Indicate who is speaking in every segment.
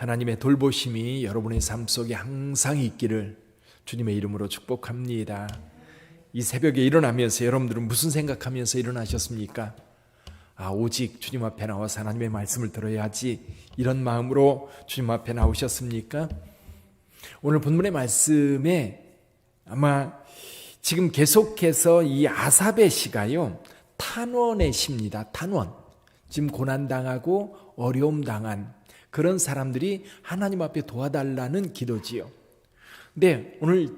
Speaker 1: 하나님의 돌보심이 여러분의 삶 속에 항상 있기를 주님의 이름으로 축복합니다. 이 새벽에 일어나면서 여러분들은 무슨 생각하면서 일어나셨습니까? 오직 주님 앞에 나와서 하나님의 말씀을 들어야지, 이런 마음으로 주님 앞에 나오셨습니까? 오늘 본문의 말씀에 아마 지금 계속해서 이 아삽의 시가요, 탄원의 시입니다. 탄원. 지금 고난당하고 어려움 당한 그런 사람들이 하나님 앞에 도와달라는 기도지요. 근데 오늘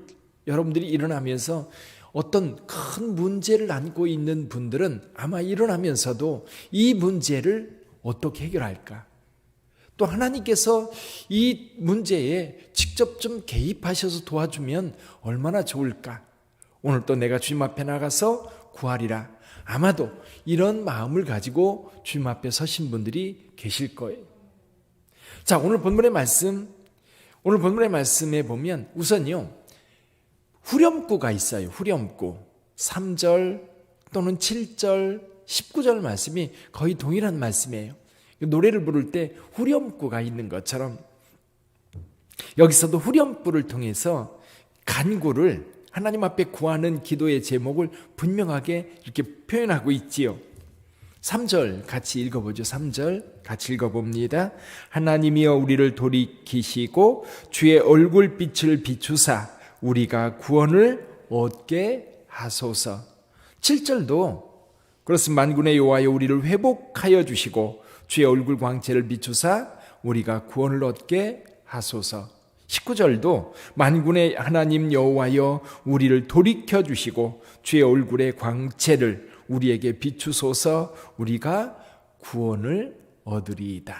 Speaker 1: 여러분들이 일어나면서 어떤 큰 문제를 안고 있는 분들은 아마 일어나면서도 이 문제를 어떻게 해결할까? 또 하나님께서 이 문제에 직접 좀 개입하셔서 도와주면 얼마나 좋을까? 오늘 또 내가 주님 앞에 나가서 구하리라. 아마도 이런 마음을 가지고 주님 앞에 서신 분들이 계실 거예요. 자, 오늘 본문의 말씀에 보면 우선요, 후렴구가 있어요. 후렴구 3절 또는 7절 19절 말씀이 거의 동일한 말씀이에요. 노래를 부를 때 후렴구가 있는 것처럼 여기서도 후렴구를 통해서 간구를, 하나님 앞에 구하는 기도의 제목을 분명하게 이렇게 표현하고 있지요. 3절 같이 읽어보죠. 3절 같이 읽어봅니다. 하나님이여 우리를 돌이키시고 주의 얼굴빛을 비추사 우리가 구원을 얻게 하소서. 7절도 그렇습니다. 만군의 여호와여 우리를 회복하여 주시고 주의 얼굴 광채를 비추사 우리가 구원을 얻게 하소서. 19절도 만군의 하나님 여호와여 우리를 돌이켜 주시고 주의 얼굴의 광채를 우리에게 비추소서 우리가 구원을 얻으리이다.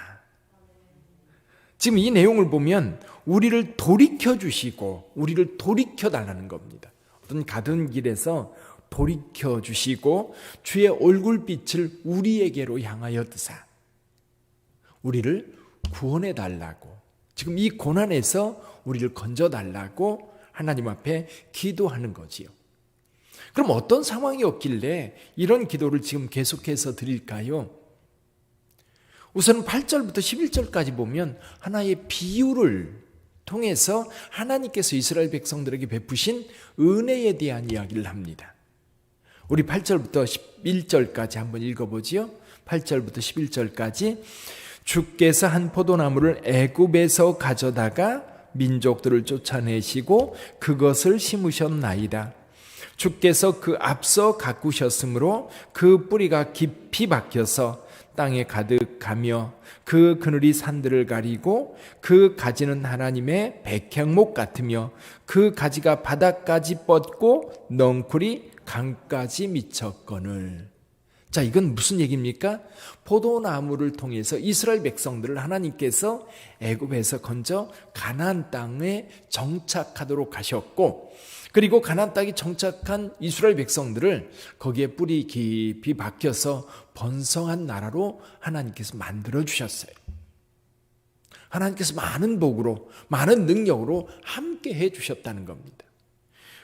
Speaker 1: 지금 이 내용을 보면 우리를 돌이켜 주시고 우리를 돌이켜 달라는 겁니다. 어떤 가던 길에서 돌이켜 주시고 주의 얼굴빛을 우리에게로 향하여 드사 우리를 구원해 달라고, 지금 이 고난에서 우리를 건져 달라고 하나님 앞에 기도하는 거지요. 그럼 어떤 상황이었길래 이런 기도를 지금 계속해서 드릴까요? 우선 8절부터 11절까지 보면 하나의 비유를 통해서 하나님께서 이스라엘 백성들에게 베푸신 은혜에 대한 이야기를 합니다. 우리 8절부터 11절까지 한번 읽어보지요. 8절부터 11절까지 주께서 한 포도나무를 애굽에서 가져다가 민족들을 쫓아내시고 그것을 심으셨나이다. 주께서 그 앞서 가꾸셨으므로 그 뿌리가 깊이 박혀서 땅에 가득하며 그 그늘이 산들을 가리고 그 가지는 하나님의 백향목 같으며 그 가지가 바닥까지 뻗고 넝쿨이 강까지 미쳤거늘. 자, 이건 무슨 얘기입니까? 포도나무를 통해서 이스라엘 백성들을 하나님께서 애굽에서 건져 가나안 땅에 정착하도록 하셨고, 그리고 가나안 땅에 정착한 이스라엘 백성들을 거기에 뿌리 깊이 박혀서 번성한 나라로 하나님께서 만들어 주셨어요. 하나님께서 많은 복으로 많은 능력으로 함께 해 주셨다는 겁니다.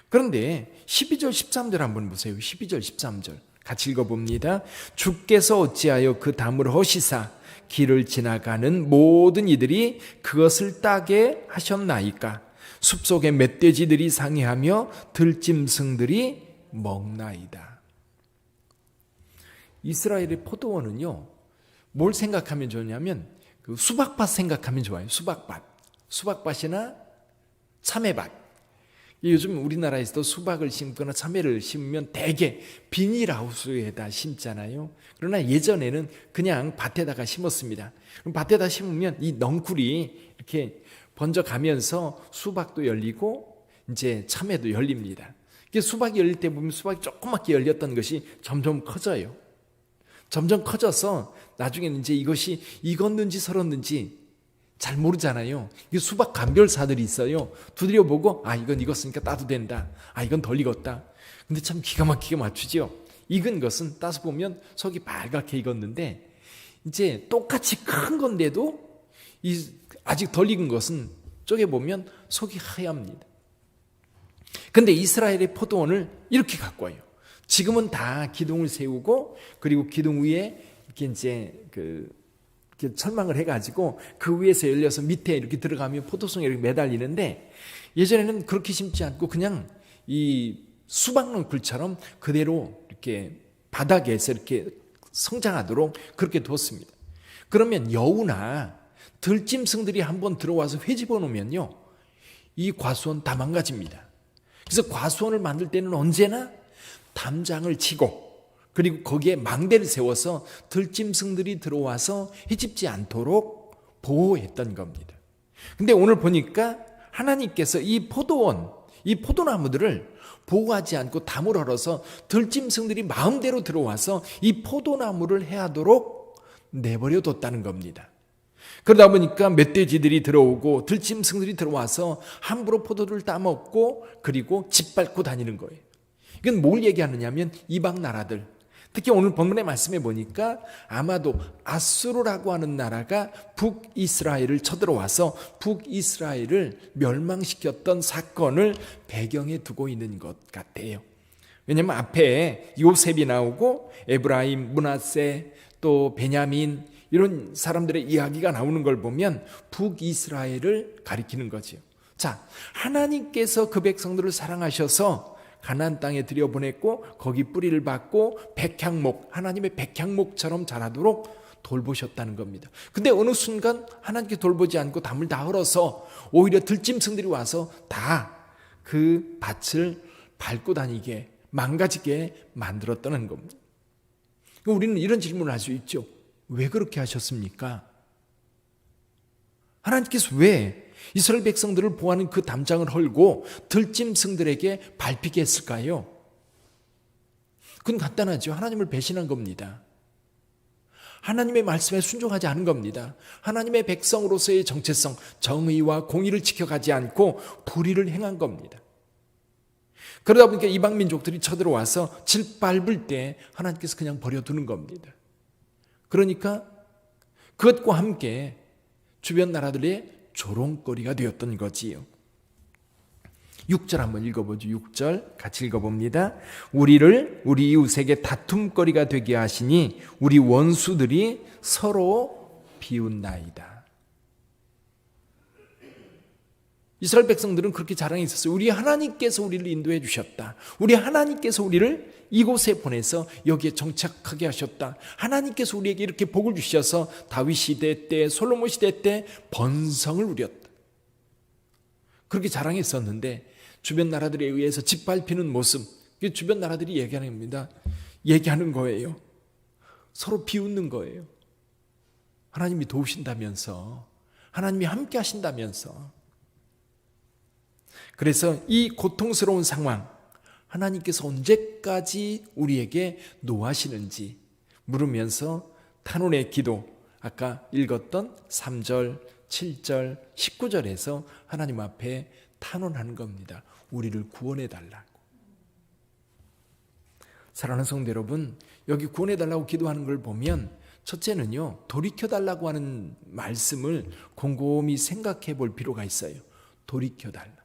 Speaker 1: 그런데 12절 13절 한번 보세요. 12절 13절 같이 읽어봅니다. 주께서 어찌하여 그 담을 허시사 길을 지나가는 모든 이들이 그것을 따게 하셨나이까? 숲속의 멧돼지들이 상해하며 들짐승들이 먹나이다. 이스라엘의 포도원은요, 뭘 생각하면 좋냐면 그 수박밭 생각하면 좋아요. 수박밭이나 참외밭. 요즘 우리나라에서도 수박을 심거나 참외를 심으면 대개 비닐하우스에다 심잖아요. 그러나 예전에는 그냥 밭에다가 심었습니다. 그럼 밭에다 심으면 이 넝쿨이 이렇게 번져가면서 수박도 열리고 이제 참외도 열립니다. 수박이 열릴 때 보면 수박이 조그맣게 열렸던 것이 점점 커져요. 점점 커져서 나중에는 이제 이것이 익었는지 설었는지 잘 모르잖아요. 수박 감별사들이 있어요. 두드려 보고 이건 익었으니까 따도 된다. 이건 덜 익었다. 근데 참 기가 막히게 맞추죠. 익은 것은 따서 보면 속이 빨갛게 익었는데 이제 똑같이 큰 건데도 아직 덜 익은 것은 쪼개보면 속이 하얗습니다. 근데 이스라엘의 포도원을 이렇게 갖고 와요. 지금은 다 기둥을 세우고 그리고 기둥 위에 이렇게 이제 이렇게 철망을 해가지고 그 위에서 열려서 밑에 이렇게 들어가면 포도송이 이렇게 매달리는데, 예전에는 그렇게 심지 않고 그냥 이 수박농쿨처럼 그대로 이렇게 바닥에서 이렇게 성장하도록 그렇게 뒀습니다. 그러면 여우나 들짐승들이 한번 들어와서 회집어 놓으면요, 이 과수원 다 망가집니다. 그래서 과수원을 만들 때는 언제나 담장을 치고, 그리고 거기에 망대를 세워서 들짐승들이 들어와서 헤집지 않도록 보호했던 겁니다. 근데 오늘 보니까 하나님께서 이 포도원, 이 포도나무들을 보호하지 않고 담을 헐어서 들짐승들이 마음대로 들어와서 이 포도나무를 해하도록 내버려 뒀다는 겁니다. 그러다 보니까 멧돼지들이 들어오고 들짐승들이 들어와서 함부로 포도를 따먹고 그리고 짓밟고 다니는 거예요. 이건 뭘 얘기하느냐면 이방 나라들, 특히 오늘 본문의 말씀에 보니까 아마도 아수르라고 하는 나라가 북이스라엘을 쳐들어와서 북이스라엘을 멸망시켰던 사건을 배경에 두고 있는 것 같아요. 왜냐하면 앞에 요셉이 나오고 에브라임, 므낫세, 또 베냐민 이런 사람들의 이야기가 나오는 걸 보면 북이스라엘을 가리키는 거죠. 자, 하나님께서 그 백성들을 사랑하셔서 가나안 땅에 들여보냈고 거기 뿌리를 받고 백향목, 하나님의 백향목처럼 자라도록 돌보셨다는 겁니다. 근데 어느 순간 하나님께 돌보지 않고 담을 다 헐어서 오히려 들짐승들이 와서 다 그 밭을 밟고 다니게, 망가지게 만들었다는 겁니다. 우리는 이런 질문을 할 수 있죠. 왜 그렇게 하셨습니까? 하나님께서 왜 이스라엘 백성들을 보호하는 그 담장을 헐고 들짐승들에게 밟히게 했을까요? 그건 간단하죠. 하나님을 배신한 겁니다. 하나님의 말씀에 순종하지 않은 겁니다. 하나님의 백성으로서의 정체성, 정의와 공의를 지켜가지 않고 불의를 행한 겁니다. 그러다 보니까 이방 민족들이 쳐들어와서 짓밟을 때 하나님께서 그냥 버려두는 겁니다. 그러니까 그것과 함께 주변 나라들의 조롱거리가 되었던 거지요. 6절 한번 읽어보죠. 6절 같이 읽어봅니다. 우리를 우리 이웃에게 다툼거리가 되게 하시니 우리 원수들이 서로 비웃나이다. 이스라엘 백성들은 그렇게 자랑이 있었어요. 우리 하나님께서 우리를 인도해 주셨다. 우리 하나님께서 우리를 이곳에 보내서 여기에 정착하게 하셨다. 하나님께서 우리에게 이렇게 복을 주셔서 다윗 시대 때, 솔로몬 시대 때 번성을 누렸다. 그렇게 자랑했었는데 주변 나라들에 의해서 짓밟히는 모습, 주변 나라들이 얘기하는 겁니다. 얘기하는 거예요. 서로 비웃는 거예요. 하나님이 도우신다면서, 하나님이 함께 하신다면서. 그래서 이 고통스러운 상황, 하나님께서 언제까지 우리에게 노하시는지 물으면서 탄원의 기도, 아까 읽었던 3절, 7절, 19절에서 하나님 앞에 탄원하는 겁니다. 우리를 구원해 달라고. 사랑하는 성도 여러분, 여기 구원해 달라고 기도하는 걸 보면 첫째는요, 돌이켜 달라고 하는 말씀을 곰곰이 생각해 볼 필요가 있어요. 돌이켜 달라.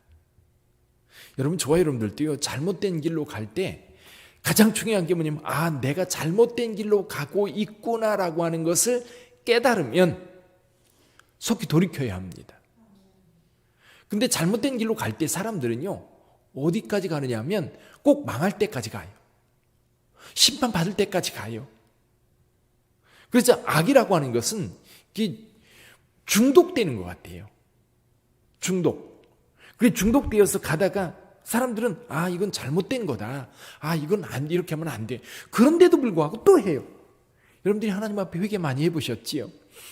Speaker 1: 여러분, 저와 여러분들도요, 잘못된 길로 갈 때 가장 중요한 게 뭐냐면, 내가 잘못된 길로 가고 있구나라고 하는 것을 깨달으면 속히 돌이켜야 합니다. 근데 잘못된 길로 갈 때 사람들은요, 어디까지 가느냐 하면 꼭 망할 때까지 가요. 심판받을 때까지 가요. 그래서 악이라고 하는 것은 중독되는 것 같아요. 중독. 그게 중독되어서 가다가 사람들은 이건 잘못된 거다. 이건 이렇게 하면 안 돼. 그런데도 불구하고 또 해요. 여러분들이 하나님 앞에 회개 많이 해보셨지요?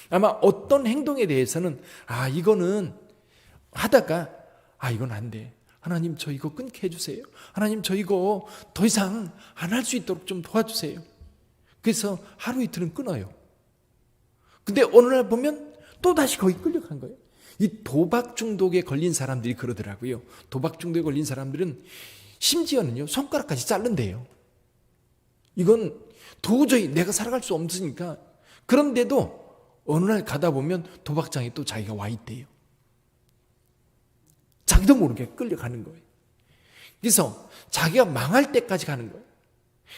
Speaker 1: 아마 어떤 행동에 대해서는 이거는 하다가 이건 안 돼. 하나님, 저 이거 끊게 해주세요. 하나님, 저 이거 더 이상 안 할 수 있도록 좀 도와주세요. 그래서 하루 이틀은 끊어요. 근데 어느 날 보면 또 다시 거기 끌려간 거예요. 이 도박 중독에 걸린 사람들이 그러더라고요. 도박 중독에 걸린 사람들은 심지어는요, 손가락까지 자른대요. 이건 도저히 내가 살아갈 수 없으니까. 그런데도 어느 날 가다 보면 도박장에 또 자기가 와 있대요. 자기도 모르게 끌려가는 거예요. 그래서 자기가 망할 때까지 가는 거예요.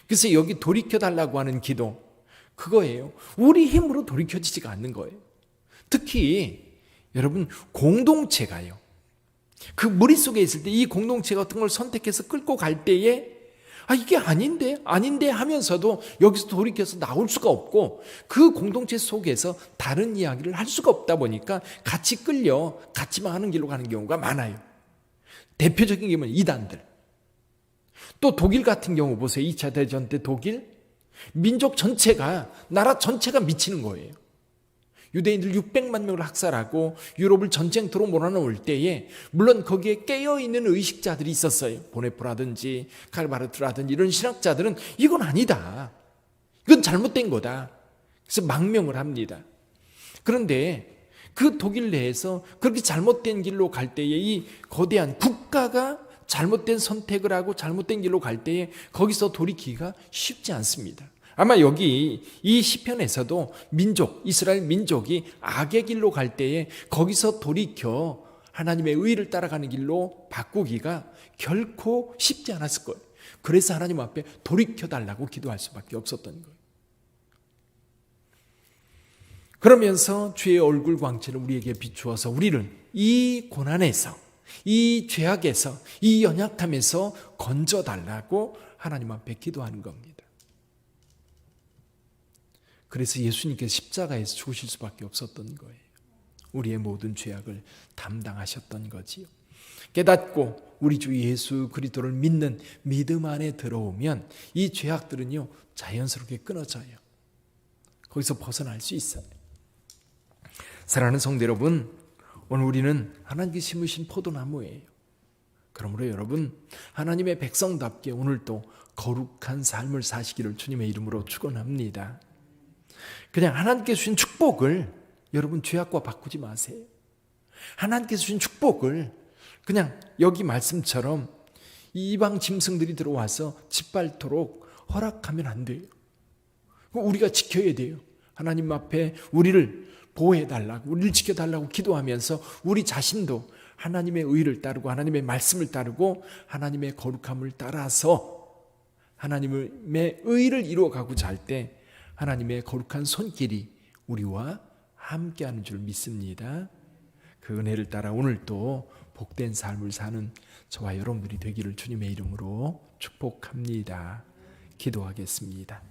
Speaker 1: 그래서 여기 돌이켜달라고 하는 기도, 그거예요. 우리 힘으로 돌이켜지지가 않는 거예요. 특히 여러분 공동체가요. 그 머릿속에 있을 때 이 공동체가 어떤 걸 선택해서 끌고 갈 때에 이게 아닌데 하면서도 여기서 돌이켜서 나올 수가 없고 그 공동체 속에서 다른 이야기를 할 수가 없다 보니까 같이 끌려 같이만 하는 길로 가는 경우가 많아요. 대표적인 게 뭐냐, 이단들. 또 독일 같은 경우 보세요. 2차 대전 때 독일 민족 전체가, 나라 전체가 미치는 거예요. 유대인들 600만 명을 학살하고 유럽을 전쟁터로 몰아넣을 때에 물론 거기에 깨어있는 의식자들이 있었어요. 보네포라든지 칼바르트라든지 이런 신학자들은 이건 아니다, 이건 잘못된 거다, 그래서 망명을 합니다. 그런데 그 독일 내에서 그렇게 잘못된 길로 갈 때에 이 거대한 국가가 잘못된 선택을 하고 잘못된 길로 갈 때에 거기서 돌이키기가 쉽지 않습니다. 아마 여기 이 시편에서도 이스라엘 민족이 악의 길로 갈 때에 거기서 돌이켜 하나님의 의를 따라가는 길로 바꾸기가 결코 쉽지 않았을 거예요. 그래서 하나님 앞에 돌이켜달라고 기도할 수밖에 없었던 거예요. 그러면서 주의 얼굴 광채를 우리에게 비추어서 우리를 이 고난에서, 이 죄악에서, 이 연약함에서 건져달라고 하나님 앞에 기도하는 겁니다. 그래서 예수님께서 십자가에서 죽으실 수밖에 없었던 거예요. 우리의 모든 죄악을 담당하셨던 거지요. 깨닫고 우리 주 예수 그리스도를 믿는 믿음 안에 들어오면 이 죄악들은요 자연스럽게 끊어져요. 거기서 벗어날 수 있어요. 사랑하는 성도 여러분, 오늘 우리는 하나님께 심으신 포도나무예요. 그러므로 여러분, 하나님의 백성답게 오늘도 거룩한 삶을 사시기를 주님의 이름으로 축원합니다. 그냥 하나님께 주신 축복을 여러분 죄악과 바꾸지 마세요. 하나님께서 주신 축복을 그냥 여기 말씀처럼 이방 짐승들이 들어와서 짓밟도록 허락하면 안 돼요. 우리가 지켜야 돼요. 하나님 앞에 우리를 보호해달라고, 우리를 지켜달라고 기도하면서 우리 자신도 하나님의 의를 따르고 하나님의 말씀을 따르고 하나님의 거룩함을 따라서 하나님의 의를 이루어가고자 할 때 하나님의 거룩한 손길이 우리와 함께하는 줄 믿습니다. 그 은혜를 따라 오늘도 복된 삶을 사는 저와 여러분들이 되기를 주님의 이름으로 축복합니다. 기도하겠습니다.